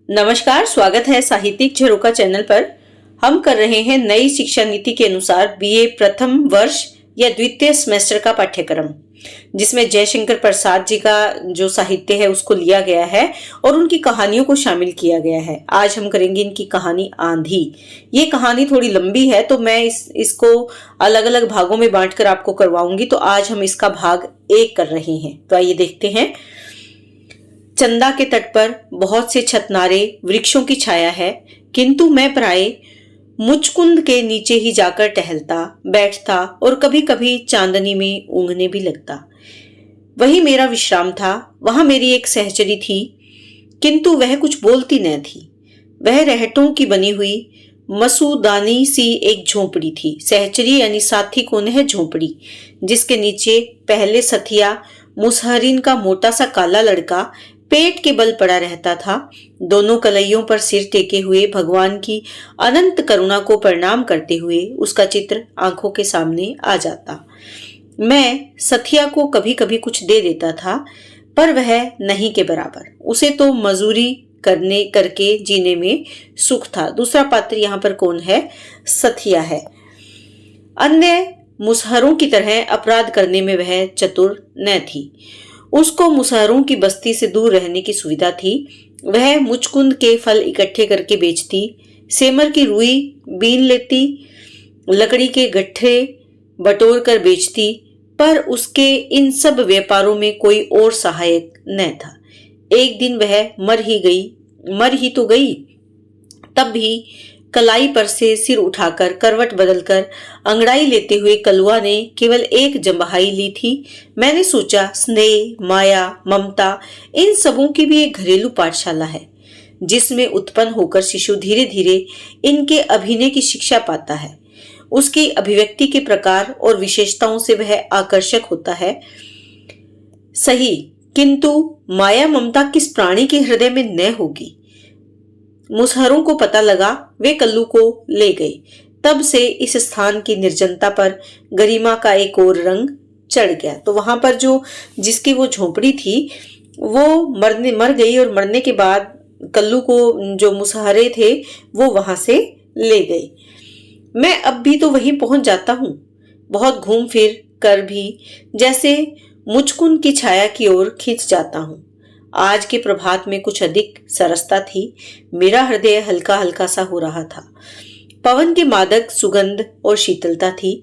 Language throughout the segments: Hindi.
नमस्कार, स्वागत है साहित्यिक झरोखा चैनल पर। हम कर रहे हैं नई शिक्षा नीति के अनुसार बीए प्रथम वर्ष या द्वितीय सेमेस्टर का पाठ्यक्रम, जिसमें जयशंकर प्रसाद जी का जो साहित्य है उसको लिया गया है और उनकी कहानियों को शामिल किया गया है। आज हम करेंगे इनकी कहानी आंधी। ये कहानी थोड़ी लंबी है तो मैं इसको अलग अलग भागों में बांटकर आपको करवाऊंगी। तो आज हम इसका भाग 1 कर रहे हैं। तो आइए देखते हैं। चंदा के तट पर बहुत से छतनारे वृक्षों की छाया है, किंतु मैं प्राय मुचकुंद के नीचे ही जाकर टहलता बैठता और कभी कभी चांदनी में ऊँघने भी लगता। वही मेरा विश्राम था। वहां मेरी एक सहचरी थी, किंतु वह कुछ बोलती न थी। वह रहटों की बनी हुई मसूदानी सी एक झोंपड़ी थी। सहचरी यानी साथी कौन है? झोंपड़ी, जिसके नीचे पहले सथिया मुसहरीन का मोटा सा काला लड़का पेट के बल पड़ा रहता था। दोनों कलइयों पर सिर टेके हुए भगवान की अनंत करुणा को प्रणाम करते हुए उसका चित्र आंखों के सामने आ जाता। मैं सथिया को कभी कभी कुछ दे देता था, पर वह नहीं के बराबर। उसे तो मजूरी करके जीने में सुख था। दूसरा पात्र यहाँ पर कौन है? सथिया है। अन्य मुसहरों की तरह अपराध करने में वह चतुर न थी। उसको मुसहरों की बस्ती से दूर रहने की सुविधा थी। वह मुचकुंद के फल इकट्ठे करके बेचती, सेमर की रुई बीन लेती, लकड़ी के गट्ठे बटोर कर बेचती, पर उसके इन सब व्यापारों में कोई और सहायक न था। एक दिन वह मर ही तो गई। तब भी कलाई पर से सिर उठाकर करवट बदलकर अंगड़ाई लेते हुए कलुआ ने केवल एक जम्बहाई ली थी। मैंने सोचा, स्नेह, माया, ममता, इन सबों की भी एक घरेलू पाठशाला है, जिसमें उत्पन्न होकर शिशु धीरे धीरे इनके अभिनय की शिक्षा पाता है। उसकी अभिव्यक्ति के प्रकार और विशेषताओं से वह आकर्षक होता है, सही, किंतु माया ममता किस प्राणी के हृदय में न होगी? मुसहरों को पता लगा, वे कल्लू को ले गए। तब से इस स्थान की निर्जनता पर गरिमा का एक और रंग चढ़ गया। तो वहां पर जिसकी वो झोंपड़ी थी वो मर गई, और मरने के बाद कल्लू को जो मुसहरे थे वो वहां से ले गए। मैं अब भी तो वहीं पहुंच जाता हूँ, बहुत घूम फिर कर भी, जैसे मुचकुंद की छाया की ओर खींच जाता हूँ। आज के प्रभात में कुछ अधिक सरसता थी। मेरा हृदय हल्का हल्का सा हो रहा था। पवन की मादक सुगंध और शीतलता थी।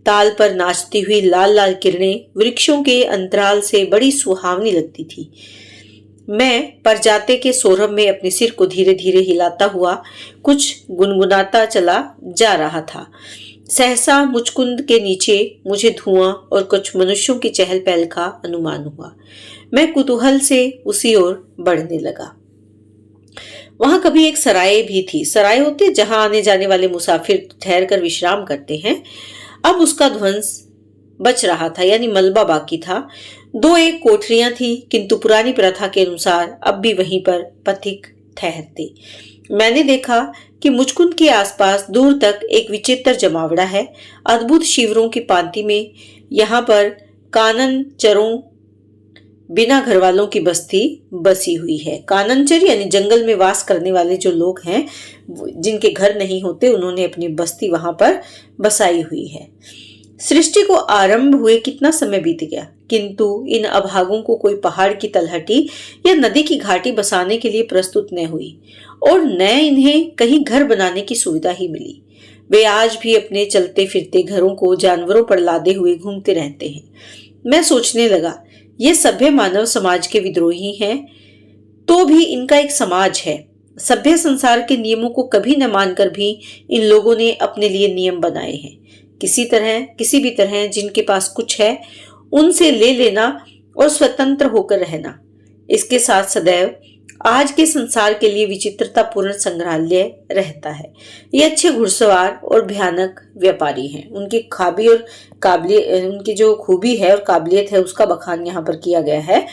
ताल पर नाचती हुई लाल लाल किरणें वृक्षों के अंतराल से बड़ी सुहावनी लगती थी। मैं परजाते के सौरभ में अपने सिर को धीरे धीरे हिलाता हुआ कुछ गुनगुनाता चला जा रहा था। सहसा मुचकुंद के नीचे मुझे धुआं और कुछ मनुष्यों की चहल पहल का अनुमान हुआ। मैं कुतूहल से उसी ओर बढ़ने लगा। वहां कभी एक सराय भी थी। सराय होते जहां आने जाने वाले मुसाफिर ठहर कर विश्राम करते हैं। अब उसका ध्वंस बच रहा था, यानी मलबा बाकी था। 2-1 कोठरियां थी, किंतु पुरानी प्रथा के अनुसार अब भी वहीं पर पथिक ठहरते। मैंने देखा कि मुचकुंद के आसपास दूर तक एक विचित्र जमावड़ा है। अद्भुत शिविरों की पांति में यहाँ पर कानन चरों बिना घर वालों की बस्ती बसी हुई है। काननचर यानी जंगल में वास करने वाले जो लोग हैं, जिनके घर नहीं होते, उन्होंने अपनी बस्ती वहां पर बसाई हुई है। सृष्टि को आरंभ हुए कितना समय बीत गया, किंतु इन अभागों को कोई पहाड़ की तलहटी या नदी की घाटी बसाने के लिए प्रस्तुत न हुई, और न इन्हें कहीं घर बनाने की सुविधा ही मिली। वे आज भी अपने चलते फिरते घरों को जानवरों पर लादे हुए घूमते रहते हैं। मैं सोचने लगा, ये सभ्य मानव समाज के विद्रोही हैं, तो भी इनका एक समाज है। सभ्य संसार के नियमों को कभी न मानकर भी इन लोगों ने अपने लिए नियम बनाए हैं। किसी भी तरह जिनके पास कुछ है उनसे ले लेना और स्वतंत्र होकर रहना। इसके साथ सदैव आज के संसार के लिए विचित्रतापूर्ण संग्रहालय रहता है। ये अच्छे घुड़सवार और भयानक व्यापारी हैं। उनकी खाबी और उनकी जो खूबी है और काबिलियत है उसका बखान यहाँ पर किया गया है।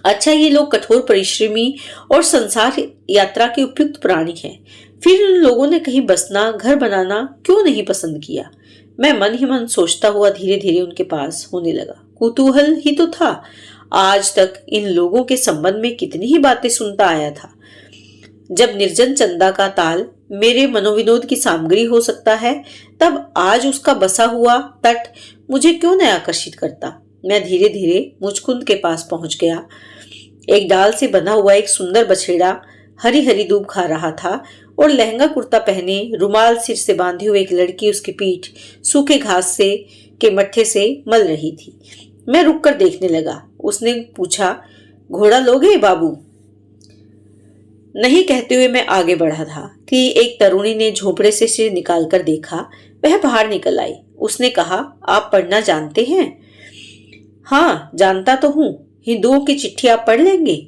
अच्छा, ये लोग कठोर परिश्रमी और संसार यात्रा के उपयुक्त प्राणी हैं। फिर उन लोगों ने कहीं बसना, घर बनाना क्यों नहीं पसंद किया? मैं मन ही मन सोचता हुआ धीरे धीरे उनके पास होने लगा। कुतूहल ही तो था। आज तक इन लोगों के संबंध में कितनी ही बातें सुनता आया था। जब निर्जन चंदा का ताल मेरे मनोविनोद की सामग्री हो सकता है, तब आज उसका बसा हुआ तट मुझे क्यों न आकर्षित करता। मैं धीरे धीरे मुचकुंद के पास पहुंच गया। एक डाल से बना हुआ एक सुंदर बछेड़ा हरी हरी दूब खा रहा था और लहंगा कुर्ता पहने रुमाल सिर से बांधी हुई एक लड़की उसकी पीठ सूखे घास से के मट्ठे से मल रही थी। मैं रुककर देखने लगा। उसने पूछा, घोड़ा लोगे बाबू? नहीं कहते हुए मैं आगे बढ़ा था कि एक तरुणी ने झोपड़े से सिर निकालकर देखा। वह बाहर निकल आई। उसने कहा, आप पढ़ना जानते हैं? हाँ, जानता तो हूँ। हिंदुओं की चिट्ठी आप पढ़ लेंगे?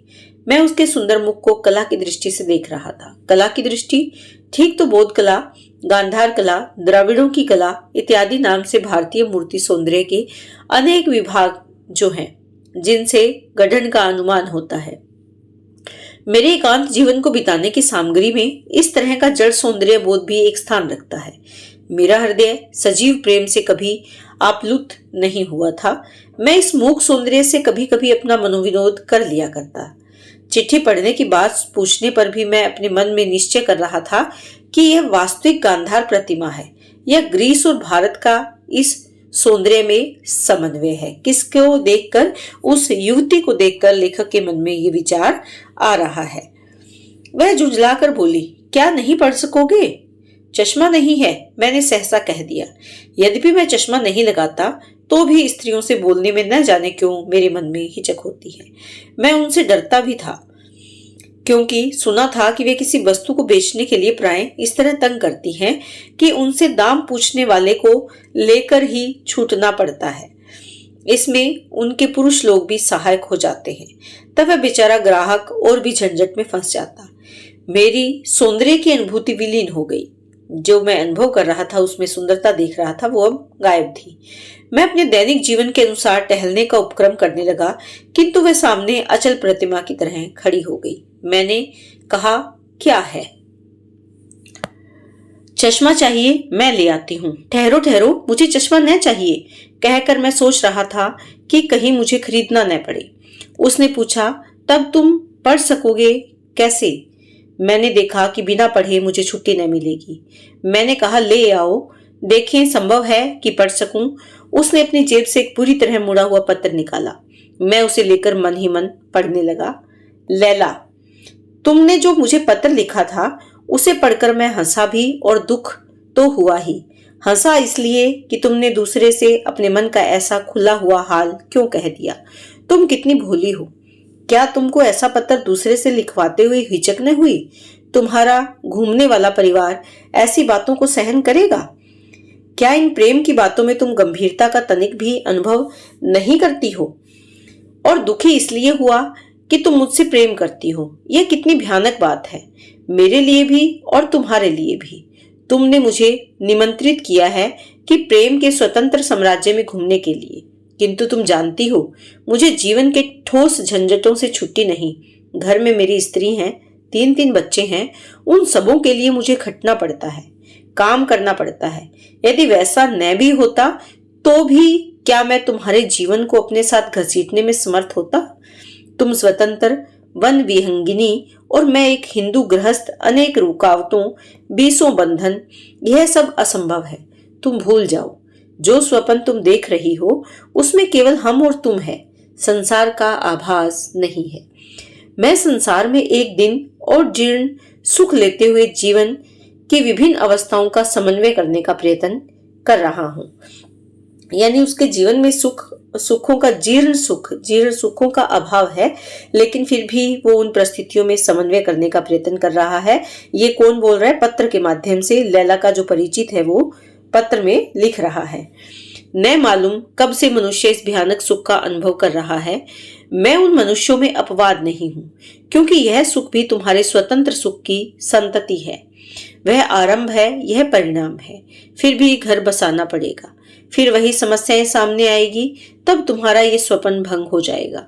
मैं उसके सुंदर मुख को कला की दृष्टि से देख रहा था। कला की दृष्टि? ठीक तो बौद्ध कला, गांधार कला, द्रविड़ों की कला इत्यादि नाम से भारतीय मूर्ति सौंदर्य के अनेक विभाग जो हैं, जिनसे गठन का अनुमान होता है। मेरे एकांत जीवन को बिताने की सामग्री में इस तरह का जड़ सौंदर्य बोध भी एक स्थान रखता है। मेरा हृदय सजीव प्रेम से कभी आप्लुत नहीं हुआ था। मैं इस मूक सौंदर्य से कभी कभी अपना मनोविनोद कर लिया करता। चिट्ठी पढ़ने की बात पूछने पर भी मैं अपने मन में निश्चय कर रहा था कि यह वास्तविक गांधार प्रतिमा है। यह ग्रीस और भारत का इस सौंदर्य में समन्वय है। किसको देखकर? उस युवती को देखकर लेखक के मन में ये विचार आ रहा है। वह झुंझलाकर बोली, क्या नहीं पढ़ सकोगे? चश्मा नहीं है, मैंने सहसा कह दिया। यद्यपि मैं चश्मा नहीं लगाता तो भी स्त्रियों से बोलने में न जाने क्यों मेरे मन में हिचक होती है। मैं उनसे डरता भी था, क्योंकि सुना था कि वे किसी वस्तु को बेचने के लिए प्राय इस तरह तंग करती हैं कि उनसे दाम पूछने वाले को लेकर ही छूटना पड़ता है। इसमें उनके पुरुष लोग भी सहायक हो जाते हैं। तब वह बेचारा ग्राहक और भी झंझट में फंस जाता। मेरी सौंदर्य की अनुभूति विलीन हो गई। जो मैं अनुभव कर रहा था, उसमें सुंदरता देख रहा था, वो अब गायब थी। मैं अपने दैनिक जीवन के अनुसार टहलने का उपक्रम करने लगा, किंतु वह सामने अचल प्रतिमा की तरह खड़ी हो गई। मैंने कहा, क्या है? चश्मा चाहिए, मैं ले आती हूँ। ठहरो ठहरो, मुझे चश्मा न चाहिए, कहकर मैं सोच रहा था कि कहीं मुझे खरीदना न पड़े। उसने पूछा, तब तुम पढ़ सकोगे कैसे? मैंने देखा कि बिना पढ़े मुझे छुट्टी न मिलेगी। मैंने कहा, ले आओ, देखें संभव है कि पढ़ सकूं। उसने अपनी जेब से एक पूरी तरह मुड़ा हुआ पत्र निकाला। मैं उसे लेकर मन ही मन पढ़ने लगा। लैला, तुमने जो मुझे पत्र लिखा था उसे पढ़कर मैं हंसा भी और दुख तो हुआ ही। हंसा इसलिए कि तुमने दूसरे से अपने मन का ऐसा खुला हुआ हाल क्यों कह दिया। तुम कितनी भोली हो। क्या तुमको ऐसा पत्र दूसरे से लिखवाते हुए हिचक न हुई? तुम्हारा घूमने वाला परिवार ऐसी बातों को सहन करेगा? क्या इन प्रेम की बातों में तुम गंभीरता का तनिक भी अनुभव नहीं करती हो? और दुखी इसलिए हुआ कि तुम मुझसे प्रेम करती हो। यह कितनी भयानक बात है, मेरे लिए भी और तुम्हारे लिए भी। तुमने मुझे निमंत्रित किया है कि प्रेम के स्वतंत्र साम्राज्य में घूमने के लिए, किंतु तुम जानती हो मुझे जीवन के ठोस झंझटों से छुट्टी नहीं। घर में मेरी स्त्री हैं, 3 बच्चे हैं, उन सबों के लिए मुझे खटना पड़ता है, काम करना पड़ता है। यदि वैसा न भी होता तो भी क्या मैं तुम्हारे जीवन को अपने साथ घसीटने में समर्थ होता? तुम स्वतंत्र वन विहंगिनी और मैं एक हिंदू गृहस्थ, अनेक रुकावटों, 20 बंधन, यह सब असंभव है। तुम भूल जाओ। जो स्वप्न तुम देख रही हो उसमें केवल हम और तुम है, संसार का आभास नहीं है। मैं संसार में एक दिन और जीर्ण सुख लेते हुए जीवन की विभिन्न अवस्थाओं का समन्वय करने का प्रयत्न कर रहा हूं। यानी उसके जीवन में सुखों का जीर्ण सुखों का अभाव है, लेकिन फिर भी वो उन परिस्थितियों में समन्वय करने का प्रयत्न कर रहा है। ये कौन बोल रहा है? पत्र के माध्यम से लैला का जो परिचित है वो पत्र में लिख रहा है। न मालूम कब से मनुष्य इस भयानक सुख का अनुभव कर रहा है। मैं उन मनुष्यों में अपवाद नहीं हूं, क्योंकि यह सुख भी तुम्हारे स्वतंत्र सुख की संतति है। वह आरंभ है, यह परिणाम है। फिर भी घर बसाना पड़ेगा, फिर वही समस्याएं सामने आएगी, तब तुम्हारा ये स्वप्न भंग हो जाएगा।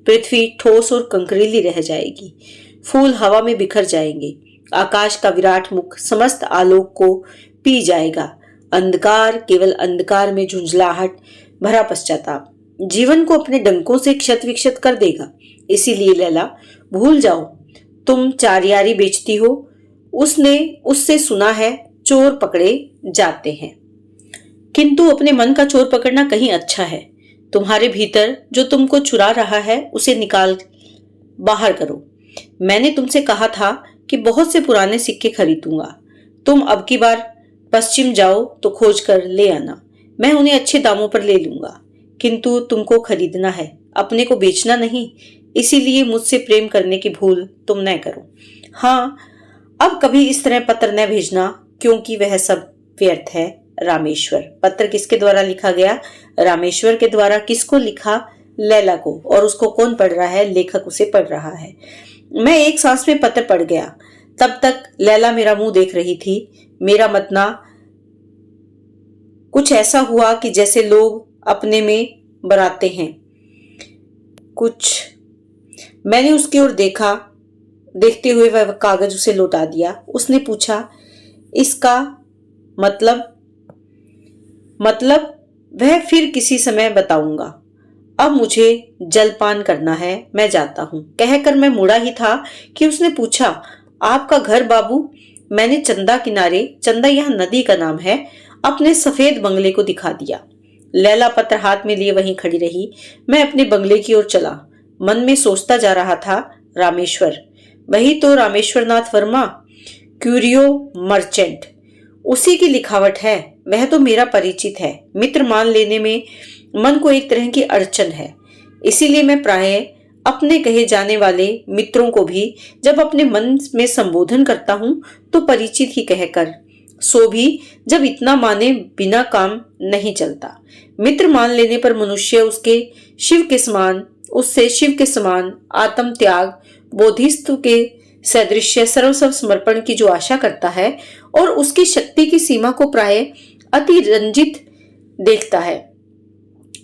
पृथ्वी ठोस और कंकरीली रह जाएगी, फूल हवा में बिखर जाएंगे, आकाश का विराट मुख समस्त आलोक को पी जाएगा। अंधकार केवल अंधकार में झुंझलाहट भरा पश्चाताप जीवन को अपने डंकों से क्षत विक्षत कर देगा। इसीलिए लैला, भूल जाओ, तुम चारियारी बेचती हो। उसने उससे सुना है चोर पकड़े जाते हैं, किंतु अपने मन का चोर पकड़ना कहीं अच्छा है। तुम्हारे भीतर जो तुमको चुरा रहा है उसे निकाल बाहर करो। मैंने तुमसे कहा था कि बहुत से पुराने सिक्के खरीदूंगा। तुम अब की बार पश्चिम जाओ तो खोज कर ले आना। मैं उन्हें अच्छे दामों पर ले लूंगा, किंतु तुमको खरीदना है, अपने को बेचना नहीं। इसीलिए मुझसे प्रेम करने की भूल तुम न करो। हाँ, अब कभी इस तरह पत्र न भेजना, क्योंकि वह सब व्यर्थ है। रामेश्वर। पत्र किसके द्वारा लिखा गया? रामेश्वर के द्वारा। किसको लिखा? लैला को। और उसको कौन पढ़ रहा है? लेखक उसे पढ़ रहा है। मैं एक सांस में पत्र पढ़ गया। तब तक लैला मेरा मुंह देख रही थी। मेरा मतना कुछ ऐसा हुआ कि जैसे लोग अपने में बनाते हैं कुछ। मैंने उसकी ओर देखा। देखते हुए वह कागज उसे लौटा दिया। उसने पूछा, इसका मतलब वह फिर किसी समय बताऊंगा। अब मुझे जलपान करना है, मैं जाता हूं। कहकर मैं मुड़ा ही था कि उसने पूछा, आपका घर बाबू? मैंने चंदा किनारे, चंदा यहाँ नदी का नाम है, अपने सफेद बंगले को दिखा दिया। लैला पत्र हाथ में लिए वहीं खड़ी रही। मैं अपने बंगले की ओर चला। मन में सोचता जा रहा था, रामेश्वर, वही तो रामेश्वर नाथ वर्मा, क्यूरियो मर्चेंट, उसी की लिखावट है। वह तो मेरा परिचित है। मित्र मान लेने में मन को एक तरह की अड़चन है। इसीलिए मैं प्रायः अपने कहे जाने वाले मित्रों को भी जब अपने मन में संबोधन करता हूं तो परिचित ही कहकर, सो भी जब इतना माने बिना काम नहीं चलता। मित्र मान लेने पर मनुष्य उससे शिव के समान आत्म त्याग, बोधिस्त्व के सदृश्य सर्वस्व समर्पण की जो आशा करता है और उसकी शक्ति की सीमा को प्राय अति रंजित देखता है,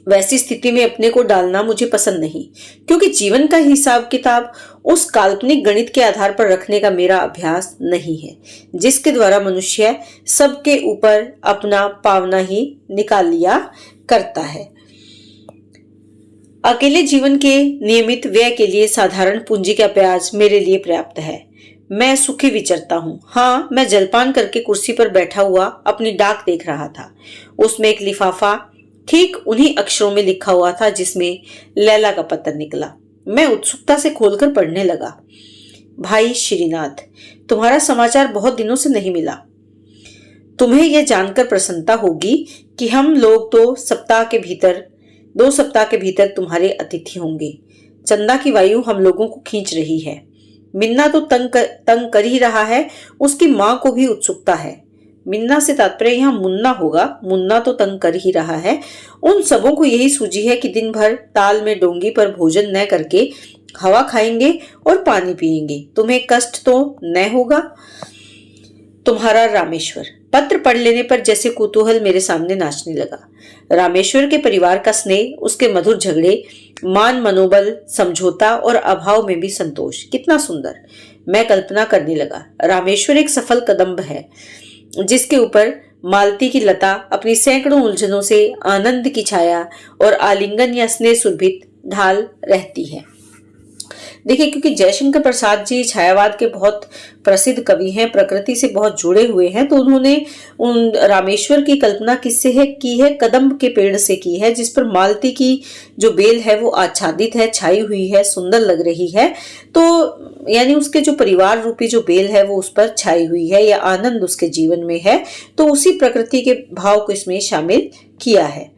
वैसी स्थिति में अपने को डालना मुझे पसंद नहीं, क्योंकि जीवन का हिसाब किताब उस काल्पनिक गणित के आधार पर रखने का मेरा अभ्यास नहीं है जिसके द्वारा मनुष्य सबके ऊपर अपना पावना ही निकाल लिया करता है। अकेले जीवन के नियमित व्यय के लिए साधारण पूंजी का ब्याज मेरे लिए पर्याप्त है। मैं सुखी विचरता हूँ। हाँ, मैं जलपान करके कुर्सी पर बैठा हुआ अपनी डाक देख रहा था। उसमें एक लिफाफा ठीक उन्हीं अक्षरों में लिखा हुआ था जिसमें लैला का पत्र निकला। मैं उत्सुकता से खोलकर पढ़ने लगा। भाई श्रीनाथ, तुम्हारा समाचार बहुत दिनों से नहीं मिला। तुम्हें यह जानकर प्रसन्नता होगी कि हम लोग 2 सप्ताह के भीतर तुम्हारे अतिथि होंगे। चंदा की वायु हम लोगों को खींच रही है। मिन्ना तो तंग कर ही रहा है, उसकी माँ को भी उत्सुकता है। मिन्ना से तात्पर्य यहाँ मुन्ना होगा। मुन्ना तो तंग कर ही रहा है। उन सबों को यही सूझी है कि दिन भर ताल में डोंगी पर भोजन न करके हवा खाएंगे और पानी पिएंगे। तुम्हें कष्ट तो न होगा? तुम्हारा रामेश्वर। पत्र पढ़ लेने पर जैसे कुतूहल मेरे सामने नाचने लगा। रामेश्वर के परिवार का स्नेह, उसके मधुर झगड़े, मान मनोबल, समझौता और अभाव में भी संतोष, कितना सुंदर। मैं कल्पना करने लगा। रामेश्वर एक सफल कदम्ब है जिसके ऊपर मालती की लता अपनी सैकड़ों उलझनों से आनंद की छाया और आलिंगन या स्नेह सुरभित ढाल रहती है। देखिए, क्योंकि जयशंकर प्रसाद जी छायावाद के बहुत प्रसिद्ध कवि हैं, प्रकृति से बहुत जुड़े हुए हैं, तो उन्होंने उन रामेश्वर की कल्पना किससे की है? कदम्ब के पेड़ से की है, जिस पर मालती की जो बेल है वो आच्छादित है, छाई हुई है, सुंदर लग रही है। तो यानी उसके जो परिवार रूपी जो बेल है वो उस पर छाई हुई है, या आनंद उसके जीवन में है। तो उसी प्रकृति के भाव को इसमें शामिल किया है।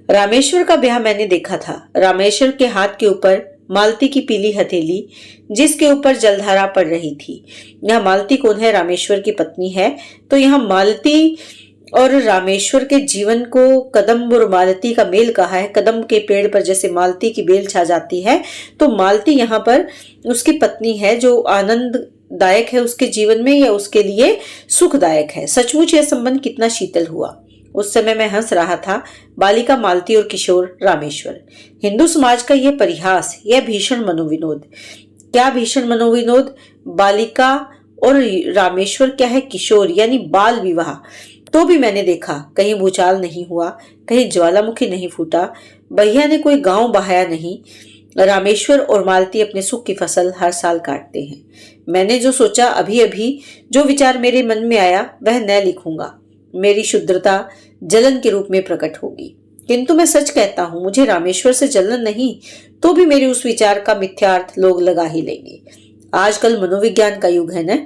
रामेश्वर का ब्याह मैंने देखा था। रामेश्वर के हाथ के ऊपर मालती की पीली हथेली, जिसके ऊपर जलधारा पड़ रही थी। यहाँ मालती कौन है? रामेश्वर की पत्नी है। तो यहाँ मालती और रामेश्वर के जीवन को कदम्ब और मालती का मेल कहा है। कदम्ब के पेड़ पर जैसे मालती की बेल छा जाती है, तो मालती यहाँ पर उसकी पत्नी है जो आनंददायक है उसके जीवन में, या उसके लिए सुखदायक है। सचमुच यह संबंध कितना शीतल हुआ। उस समय मैं हंस रहा था। बालिका मालती और किशोर रामेश्वर। हिंदू समाज का यह परिहास, यह भीषण मनोविनोद। क्या भीषण मनोविनोद? बालिका और रामेश्वर क्या है? किशोर, यानी बाल विवाह। तो भी मैंने देखा, कहीं भूचाल नहीं हुआ, कहीं ज्वालामुखी नहीं फूटा, भैया ने कोई गांव बहाया नहीं। रामेश्वर और मालती अपने सुख की फसल हर साल काटते हैं। मैंने जो सोचा, अभी अभी जो विचार मेरे मन में आया वह न लिखूंगा। मेरी शुद्धता जलन के रूप में प्रकट होगी। किंतु मैं सच कहता हूं, मुझे रामेश्वर से जलन नहीं तो भी मेरे उस विचार का मिथ्यार्थ लोग लगा ही लेंगे। आजकल मनोविज्ञान का युग है न।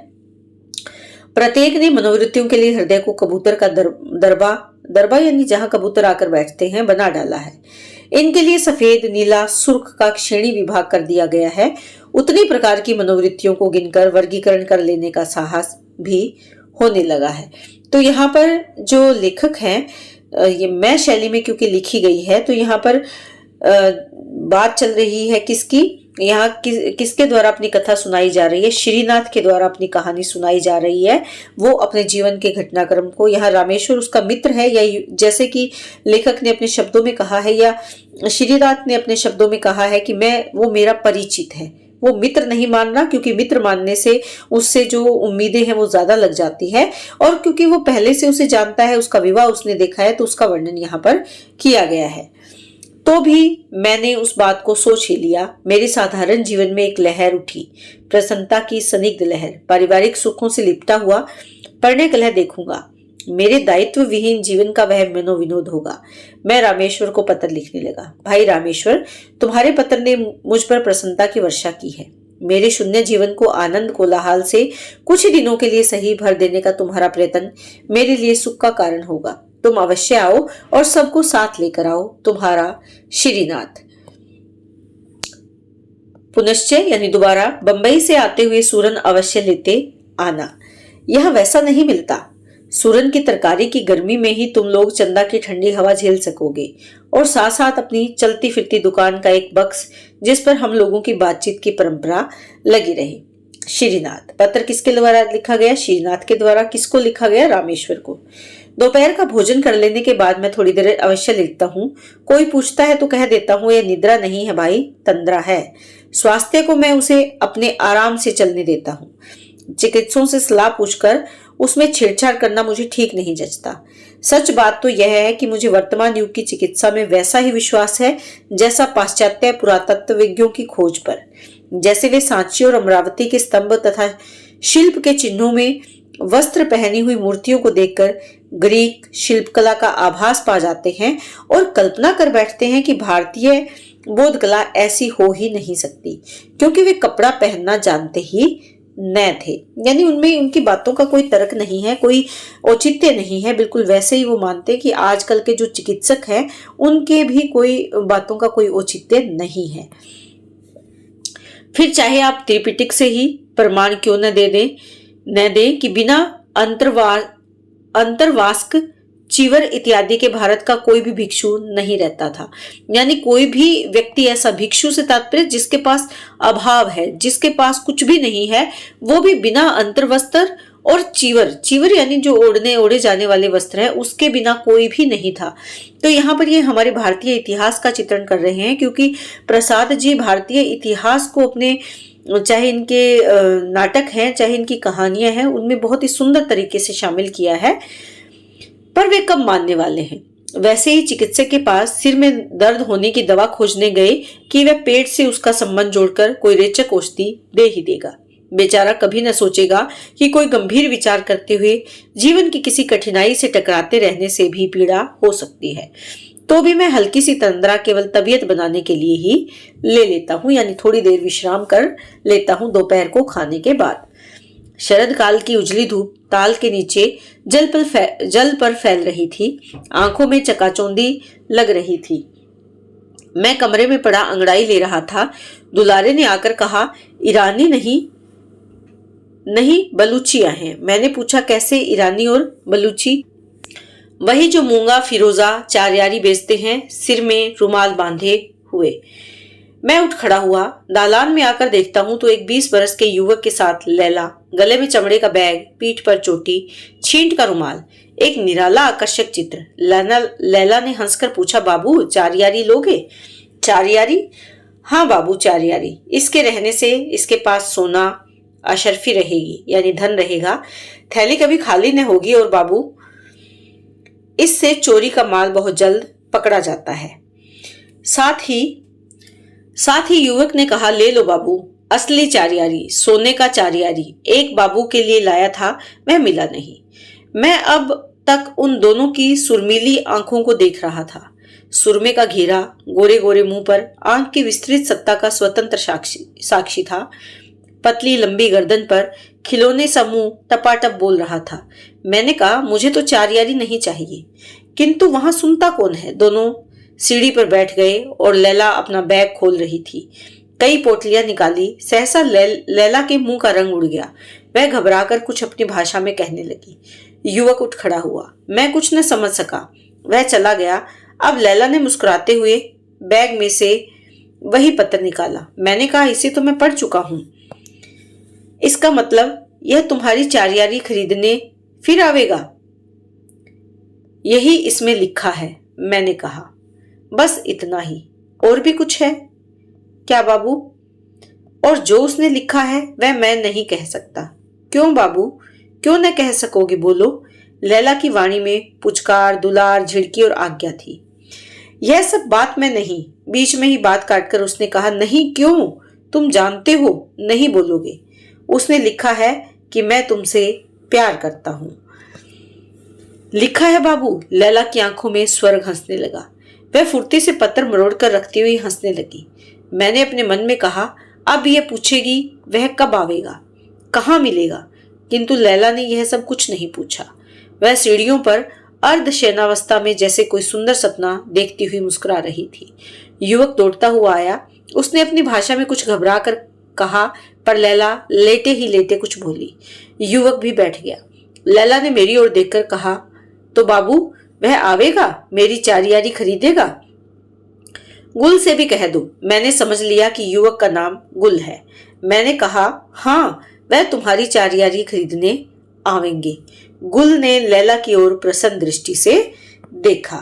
प्रत्येक ने मनोवृत्तियों के लिए हृदय को कबूतर का दरबा यानी जहां कबूतर आकर बैठते हैं बना डाला है। इनके लिए सफेद, नीला, सुर्ख का श्रेणी विभाग कर दिया गया है। उतनी प्रकार की मनोवृत्तियों को गिनकर वर्गीकरण कर लेने का साहस भी होने लगा है। तो यहाँ पर जो लेखक हैं, ये मैं शैली में क्योंकि लिखी गई है, तो यहाँ पर बात चल रही है किसकी, यहाँ किसके द्वारा अपनी कथा सुनाई जा रही है? श्रीनाथ के द्वारा अपनी कहानी सुनाई जा रही है। वो अपने जीवन के घटनाक्रम को, यहाँ रामेश्वर उसका मित्र है, या जैसे कि लेखक ने अपने शब्दों में कहा है या श्रीनाथ ने अपने शब्दों में कहा है कि वो मेरा परिचित है। वो मित्र नहीं मान रहा, क्योंकि मित्र मानने से उससे जो उम्मीदें हैं वो ज्यादा लग जाती है, और क्योंकि वो पहले से उसे जानता है, उसका विवाह उसने देखा है, तो उसका वर्णन यहाँ पर किया गया है। तो भी मैंने उस बात को सोच ही लिया। मेरे साधारण जीवन में एक लहर उठी, प्रसन्नता की स्निग्ध लहर। पारिवारिक सुखों से लिपटा हुआ प्रणय कलह देखूंगा। मेरे दायित्व विहीन जीवन का वह मनोविनोद होगा। मैं रामेश्वर को पत्र लिखने लगा। भाई रामेश्वर, तुम्हारे पत्र ने मुझ पर प्रसन्नता की वर्षा की है। मेरे शून्य जीवन को आनंद कोलाहल से कुछ ही दिनों के लिए सही भर देने का तुम्हारा प्रयत्न मेरे लिए सुख का कारण होगा। तुम अवश्य आओ और सबको साथ लेकर आओ। तुम्हारा श्रीनाथ। पुनश्चय यानी दोबारा बंबई से आते हुए सूरन अवश्य लेते आना। यह वैसा नहीं मिलता। सूरन की तरकारी की गर्मी में ही तुम लोग चंदा की ठंडी हवा झेल सकोगे, और साथ साथ अपनी चलती फिरती दुकान का एक बक्स जिस पर हम लोगों की बातचीत की परंपरा लगी रहे। श्रीनाथ। पत्र किसके द्वारा लिखा गया? श्रीनाथ के द्वारा। किसको लिखा गया? रामेश्वर को। दोपहर का भोजन कर लेने के बाद मैं थोड़ी देर अवश्य लिखता हूँ। कोई पूछता है तो कह देता हूँ, यह निद्रा नहीं है भाई, तंद्रा है। स्वास्थ्य को मैं उसे अपने आराम से चलने देता हूँ। चिकित्सकों से सलाह पूछकर उसमें छेड़छाड़ करना मुझे ठीक नहीं जचता। सच बात तो यह है कि मुझे वर्तमान युग की चिकित्सा में वैसा ही विश्वास है जैसा पाश्चात्य पुरातत्वविज्ञों की खोज पर। जैसे वे सांची और अमरावती के स्तंभ तथा शिल्प के चिन्हों में वस्त्र पहनी हुई मूर्तियों को देखकर ग्रीक शिल्पकला का आभास पा जाते हैं और कल्पना कर बैठते हैं कि भारतीय बोध कला ऐसी हो ही नहीं सकती, क्योंकि वे कपड़ा पहनना जानते ही न थे। यानी उनमें उनकी बातों का कोई तर्क नहीं है, कोई औचित्य नहीं है। बिल्कुल वैसे ही वो मानते कि आजकल के जो चिकित्सक हैं उनके भी कोई बातों का कोई औचित्य नहीं है। फिर चाहे आप त्रिपिटक से ही प्रमाण क्यों न दें कि बिना अंतर्वास्क, चीवर इत्यादि के भारत का कोई भी भिक्षु नहीं रहता था। यानी कोई भी व्यक्ति ऐसा, भिक्षु से तात्पर्य जिसके पास अभाव है, जिसके पास कुछ भी नहीं है, वो भी बिना अंतर्वस्त्र और चीवर यानी जो ओढ़े जाने वाले वस्त्र है, उसके बिना कोई भी नहीं था। तो यहाँ पर ये हमारे भारतीय इतिहास का चित्रण कर रहे हैं, क्योंकि प्रसाद जी भारतीय इतिहास को अपने, चाहे इनके नाटक हैं, चाहे इनकी कहानियां हैं, उनमें बहुत ही सुंदर तरीके से शामिल किया है। पर वे कब मानने वाले हैं? वैसे ही चिकित्सक के पास सिर में दर्द होने की दवा खोजने गए कि वह पेट से उसका संबंध जोड़कर कोई रेचक औषधि दे ही देगा। बेचारा कभी न सोचेगा कि कोई गंभीर विचार करते हुए जीवन की किसी कठिनाई से टकराते रहने से भी पीड़ा हो सकती है। तो भी मैं हल्की सी तंद्रा केवल तबीयत बनाने के लिए ही ले लेता हूँ, यानी थोड़ी देर विश्राम कर लेता हूँ दोपहर को खाने के बाद। शरद काल की उजली धूप ताल के नीचे जल पर फैल रही थी। आंखों में चकाचौंधी लग रही थी। मैं कमरे में पड़ा अंगड़ाई ले रहा था। दुलारे ने आकर कहा, ईरानी नहीं बलूचियां हैं। मैंने पूछा, कैसे ईरानी और बलूची? वही जो मूंगा फिरोजा चारयारी बेचते हैं, सिर में रुमाल बांधे हुए। मैं उठ खड़ा हुआ। दालान में आकर देखता हूं तो एक 20 बरस के युवक के साथ लैला, गले में चमड़े का बैग, पीठ पर चोटी, छींट का रुमाल, एक निराला आकर्षक चित्र। लैला ने हंसकर पूछा, बाबू चारयारी लोगे? चारयारी? हाँ बाबू चारयारी। इसके रहने से इसके पास सोना अशरफी रहेगी, यानी धन रहेगा। थैली कभी खाली न होगी, और बाबू इससे चोरी का माल बहुत जल्द पकड़ा जाता है। साथ ही साथ ही युवक ने कहा, ले लो बाबू, असली चारियारी, सोने का चारियारी एक बाबू के लिए लाया था, वह मिला नहीं। मैं अब तक उन दोनों की सुरमीली आंखों को देख रहा था। सुरमे का घेरा गोरे गोरे मुंह पर आंख की विस्तृत सत्ता का स्वतंत्र साक्षी था। पतली लंबी गर्दन पर खिलौने सा मुंह टपाटप बोल रहा था। मैंने कहा, मुझे तो चारियारी नहीं चाहिए, किंतु वहां सुनता कौन है। दोनों सीढ़ी पर बैठ गए और लैला अपना बैग खोल रही थी। कई पोटलियां निकाली। सहसा लैला के मुंह का रंग उड़ गया। वह घबराकर कुछ अपनी भाषा में कहने लगी। युवक उठ खड़ा हुआ। मैं कुछ न समझ सका। वह चला गया। अब लैला ने मुस्कुराते हुए बैग में से वही पत्र निकाला। मैंने कहा, इसे तो मैं पढ़ चुका हूं। इसका मतलब यह तुम्हारी चारियारी खरीदने फिर आवेगा? यही इसमें लिखा है, मैंने कहा। बस इतना ही, और भी कुछ है क्या बाबू? और जो उसने लिखा है वह मैं नहीं कह सकता। क्यों बाबू, क्यों न कह सकोगे? बोलो। लैला की वाणी में पुचकार, दुलार, झिड़की और आज्ञा थी। यह सब बात में नहीं। बीच में ही बात काटकर उसने कहा, नहीं, क्यों? तुम जानते हो नहीं बोलोगे। उसने लिखा है कि मैं तुमसे प्यार करता हूं। लिखा है बाबू? लैला की आंखों में स्वर्ग हंसने लगा। वह फुर्ती से पत्र मरोड़ कर रखती हुई हंसने लगी। मैंने अपने मन में कहा, अब यह पूछेगी वह कब आवेगा, कहाँ मिलेगा। किंतु लैला ने यह सब कुछ नहीं पूछा। वह सीढ़ियों पर अर्ध शयनावस्था में जैसे कोई सुंदर सपना देखती हुई मुस्कुरा रही थी। युवक दौड़ता हुआ आया। उसने अपनी भाषा में कुछ घबरा कर कहा, पर लैला लेटे ही लेटे कुछ बोली। युवक भी बैठ गया। लैला ने मेरी ओर देखकर कहा, तो बाबू वह आवेगा, मेरी चारियारी खरीदेगा? गुल से भी कह दो। मैंने समझ लिया कि युवक का नाम गुल है। मैंने कहा, हाँ, वह तुम्हारी चारियारी खरीदने आवेंगे। गुल ने लैला की ओर प्रसन्न दृष्टि से देखा,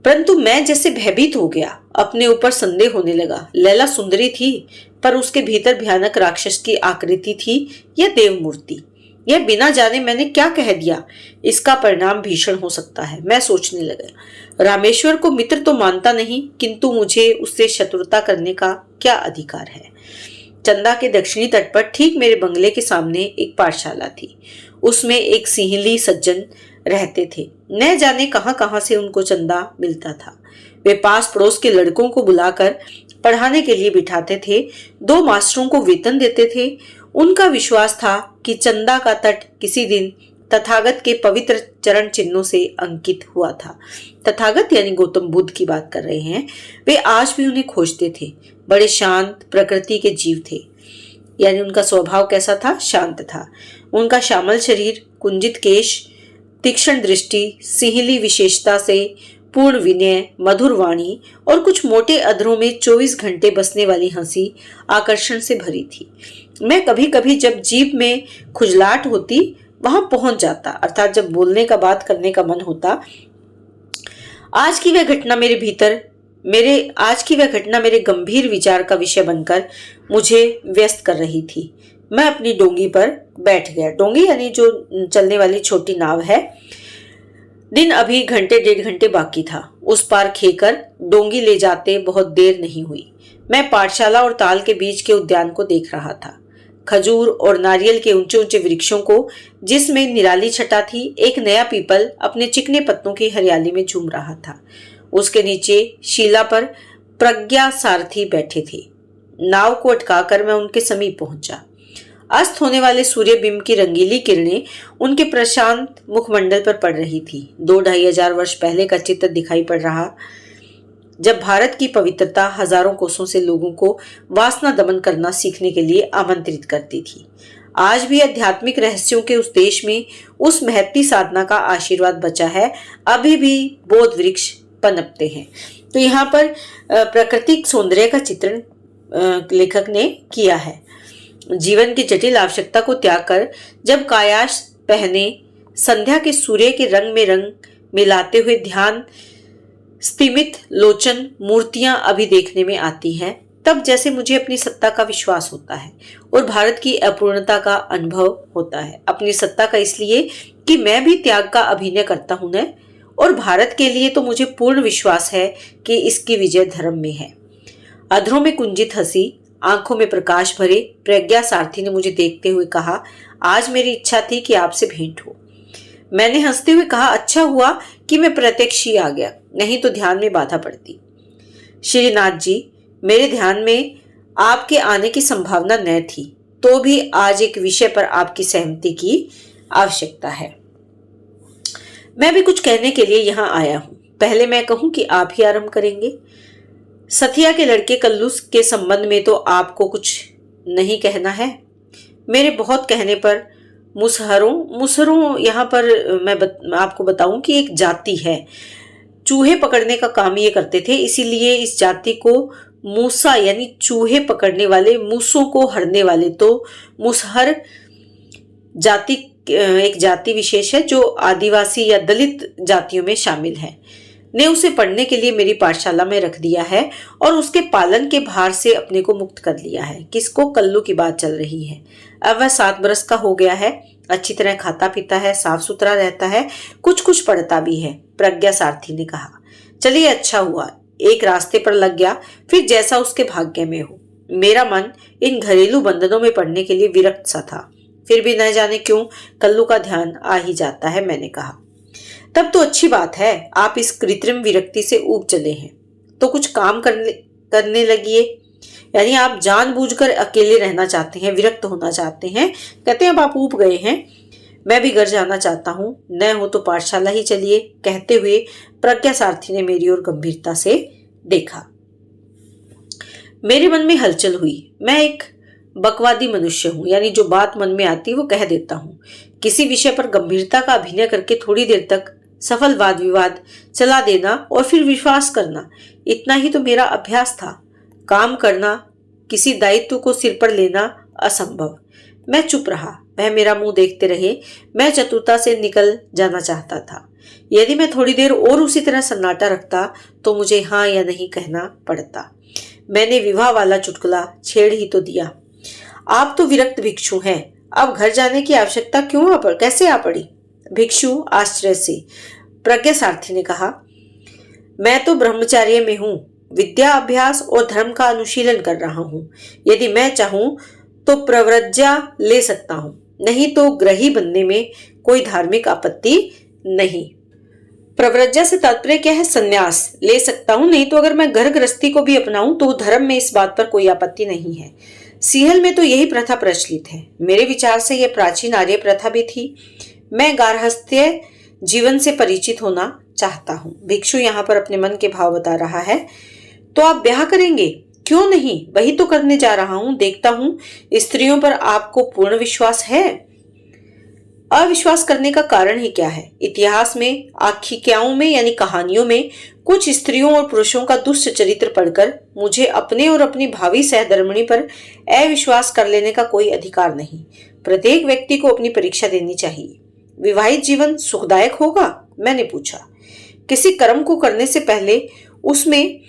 परंतु मैं जैसे भयभीत हो गया। अपने ऊपर संदेह होने लगा। लैला सुंदरी थी, पर उसके भीतर भयानक राक्षस की आकृति थी या देव मूर्ति। यह बिना जाने मैंने क्या कह दिया, इसका परिणाम भीषण हो सकता है। मैं सोचने लगा, रामेश्वर को मित्र तो मानता नहीं, किंतु मुझे उससे शत्रुता करने का क्या अधिकार है। चंदा के दक्षिणी तट पर ठीक मेरे बंगले के सामने एक पाठशाला थी। उसमें एक सिंहली सज्जन रहते थे। न जाने कहां कहां से उनको चंदा मिलता था। वे पास पड़ोस के लड़कों को बुलाकर पढ़ाने के लिए बिठाते थे। 2 मास्टरों को वेतन देते थे। उनका विश्वास था कि चंदा का तट किसी दिन तथागत के पवित्र चरण चिन्हों से अंकित हुआ था। तथागत यानी गौतम बुद्ध की बात कर रहे हैं। वे आज भी उन्हें खोजते थे। बड़े शांत प्रकृति के जीव थे, यानी उनका स्वभाव कैसा था? शांत था। उनका श्यामल शरीर, कुंजित केश, तीक्ष्ण दृष्टि, सिंहली विशेषता से पूर्ण विनय, मधुर वाणी और कुछ मोटे अधरों में 24 घंटे बसने वाली हंसी आकर्षण से भरी थी। मैं कभी कभी जब जीभ में खुजलाहट होती वहां पहुंच जाता, अर्थात जब बोलने का, बात करने का मन होता। आज की वह घटना मेरे गंभीर विचार का विषय बनकर मुझे व्यस्त कर रही थी। मैं अपनी डोंगी पर बैठ गया। डोंगी यानी जो चलने वाली छोटी नाव है। दिन अभी घंटे 1.5 घंटे बाकी था। उस पार खेकर डोंगी ले जाते बहुत देर नहीं हुई। मैं पाठशाला और ताल के बीच के उद्यान को देख रहा था। खजूर और नारियल के ऊंचे ऊंचे वृक्षों को, जिसमें निराली छटा थी। एक नया पीपल अपने चिकने पत्तों की हरियाली में झूम रहा था। उसके नीचे शिला पर प्रज्ञा सारथी बैठे थे। नाव को अटकाकर मैं उनके समीप पहुंचा। अस्त होने वाले सूर्य बिंब की रंगीली किरणें उनके प्रशांत मुखमंडल पर पड़ रही थी। 2-2.5 हजार वर्ष पहले का चित्र दिखाई पड़ रहा, जब भारत की पवित्रता हजारों कोसों से लोगों को वासना दमन करना सीखने के लिए आमंत्रित करती थी। आज भी आध्यात्मिक रहस्यों के उस देश में उस महती साधना का आशीर्वाद बचा है। अभी भी बोध वृक्ष पनपते हैं। तो यहाँ पर प्राकृतिक सौंदर्य का चित्रण लेखक ने किया है। जीवन की जटिल आवश्यकता को त्याग कर जब कायाश पहने संध्या के सूर्य के रंग में रंग मिलाते हुए ध्यान स्तिमित लोचन मूर्तियां अभी देखने में आती हैं, तब जैसे मुझे अपनी सत्ता का विश्वास होता है और भारत की अपूर्णता का अनुभव होता है। अपनी सत्ता का इसलिए कि मैं भी त्याग का अभिनय करता हूं न, और भारत के लिए तो मुझे पूर्ण विश्वास है कि इसकी विजय धर्म में है। अधरों में कुंजित हंसी, आंखों में प्रकाश भरे प्रज्ञा सारथी ने मुझे देखते हुए कहा, आज मेरी इच्छा थी कि आपसे भेंट हो। मैंने हंसते हुए कहा, अच्छा हुआ कि मैं प्रत्यक्ष ही आ गया, नहीं तो ध्यान में बाधा पड़ती। श्रीनाथ जी, मेरे ध्यान में आपके आने की संभावना न थी, तो भी आज एक विषय पर आपकी सहमति की आवश्यकता है। मैं भी कुछ कहने के लिए यहाँ आया हूँ। पहले मैं कहूँ कि आप ही आरंभ करेंगे। सथिया के लड़के कल्लू के संबंध में तो आपको कुछ नहीं कहना है। मेरे बहुत कहने पर मुसहरों यहाँ पर मैं आपको बताऊं कि एक जाति है, चूहे पकड़ने का काम ये करते थे, इसीलिए इस जाति को मूसा यानी चूहे पकड़ने वाले, मूसों को हरने वाले, तो मुसहर जाति एक जाति विशेष है जो आदिवासी या दलित जातियों में शामिल है, ने उसे पढ़ने के लिए मेरी पाठशाला में रख दिया है और उसके पालन के भार से अपने को मुक्त कर लिया है। किसको? कल्लू की बात चल रही है। अब वह 7 बरस का हो गया है, अच्छी तरह खाता पीता है, साफ सुथरा रहता है, कुछ कुछ पढ़ता भी है। प्रज्ञा सारथी ने कहा, चलिए अच्छा हुआ, एक रास्ते पर लग गया, फिर जैसा उसके भाग्य में हो। मेरा मन इन घरेलू बंधनों में पड़ने के लिए विरक्त सा था, फिर भी न जाने क्यों कल्लू का ध्यान आ ही जाता है। मैंने कहा, तब तो अच्छी बात है, आप इस कृत्रिम विरक्ति से ऊब चले हैं, तो कुछ काम करने लगिए। यानी आप जानबूझकर अकेले रहना चाहते हैं, विरक्त होना चाहते हैं। कहते हैं अब आप ऊब गए हैं, मैं भी घर जाना चाहता हूँ, न हो तो पाठशाला ही चलिए। कहते हुए प्रज्ञा सारथी ने मेरी ओर गंभीरता से देखा। मेरे मन में हलचल हुई। मैं एक बकवादी मनुष्य हूँ, यानी जो बात मन में आती है वो कह देता हूँ। किसी विषय पर गंभीरता का अभिनय करके थोड़ी देर तक सफल वाद विवाद चला देना और फिर विश्वास करना, इतना ही तो मेरा अभ्यास था। काम करना, किसी दायित्व को सिर पर लेना असंभव। मैं चुप रहा, वह मेरा मुंह देखते रहे। मैं चतुरता से निकल जाना चाहता था। यदि मैं थोड़ी देर और उसी तरह सन्नाटा रखता तो मुझे हाँ या नहीं कहना पड़ता। मैंने विवाह वाला चुटकुला छेड़ ही तो दिया, आप तो विरक्त भिक्षु हैं, अब घर जाने की आवश्यकता कैसे आ पड़ी? भिक्षु आश्चर्य से। प्रज्ञा सारथी ने कहा, मैं तो ब्रह्मचर्य में हूँ, विद्या अभ्यास और धर्म का अनुशीलन कर रहा हूँ। यदि मैं चाहूँ तो प्रव्रज्या ले सकता हूँ, नहीं तो ग्रही बनने में कोई धार्मिक आपत्ति नहीं। प्रव्रज्या से तात्पर्य क्या है? संन्यास ले सकता हूँ, नहीं तो अगर मैं घर गृहस्थी को भी अपनाऊं तो धर्म में इस बात पर कोई आपत्ति नहीं है। सिंहल में तो यही प्रथा प्रचलित है। मेरे विचार से यह प्राचीन आर्य प्रथा भी थी। मैं गार्हस्थ्य जीवन से परिचित होना चाहता हूँ। भिक्षु यहाँ पर अपने मन के भाव बता रहा है। तो आप ब्याह करेंगे? क्यों नहीं, वही तो करने जा रहा हूँ। देखता हूँ स्त्रियों पर आपको पूर्ण विश्वास है। अविश्वास करने का कारण ही क्या है? इतिहास में, आख्याओं में यानी कहानियों में कुछ स्त्रियों और पुरुषों का दुष्ट चरित्र पढ़कर मुझे अपने और अपनी भावी सहधर्मिणी पर अविश्वास कर लेने का कोई अधिकार नहीं। प्रत्येक व्यक्ति को अपनी परीक्षा देनी चाहिए। विवाहित जीवन सुखदायक होगा? मैंने पूछा। किसी कर्म को करने से पहले उसमें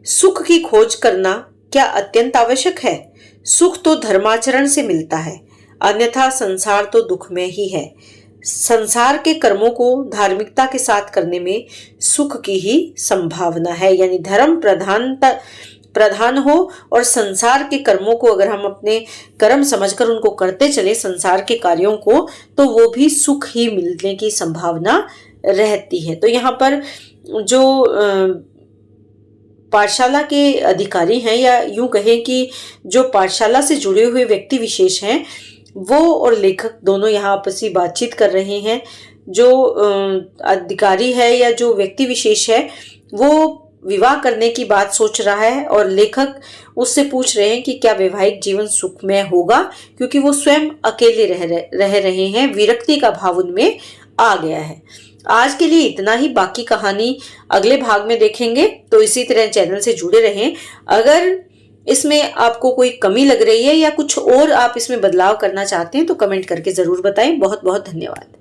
सुख की खोज करना क्या अत्यंत आवश्यक है? सुख तो धर्माचरण से मिलता है, अन्यथा संसार तो दुख में ही है। संसार के कर्मों को धार्मिकता के साथ करने में सुख की ही संभावना है। यानी धर्म प्रधान हो और संसार के कर्मों को अगर हम अपने कर्म समझकर उनको करते चले, संसार के कार्यों को, तो वो भी सुख ही मिलने की संभावना रहती है। तो यहाँ पर जो पाठशाला के अधिकारी हैं, या यूं कहें कि जो पाठशाला से जुड़े हुए व्यक्ति विशेष हैं, वो और लेखक दोनों यहाँ आपसी बातचीत कर रहे हैं। जो अधिकारी है या जो व्यक्ति विशेष है वो विवाह करने की बात सोच रहा है और लेखक उससे पूछ रहे हैं कि क्या वैवाहिक जीवन सुखमय होगा, क्योंकि वो स्वयं अकेले रह रहे हैं, विरक्ति का भाव उनमें आ गया है। आज के लिए इतना ही, बाकी कहानी अगले भाग में देखेंगे। तो इसी तरह चैनल से जुड़े रहें। अगर इसमें आपको कोई कमी लग रही है या कुछ और आप इसमें बदलाव करना चाहते हैं तो कमेंट करके जरूर बताएं। बहुत बहुत धन्यवाद।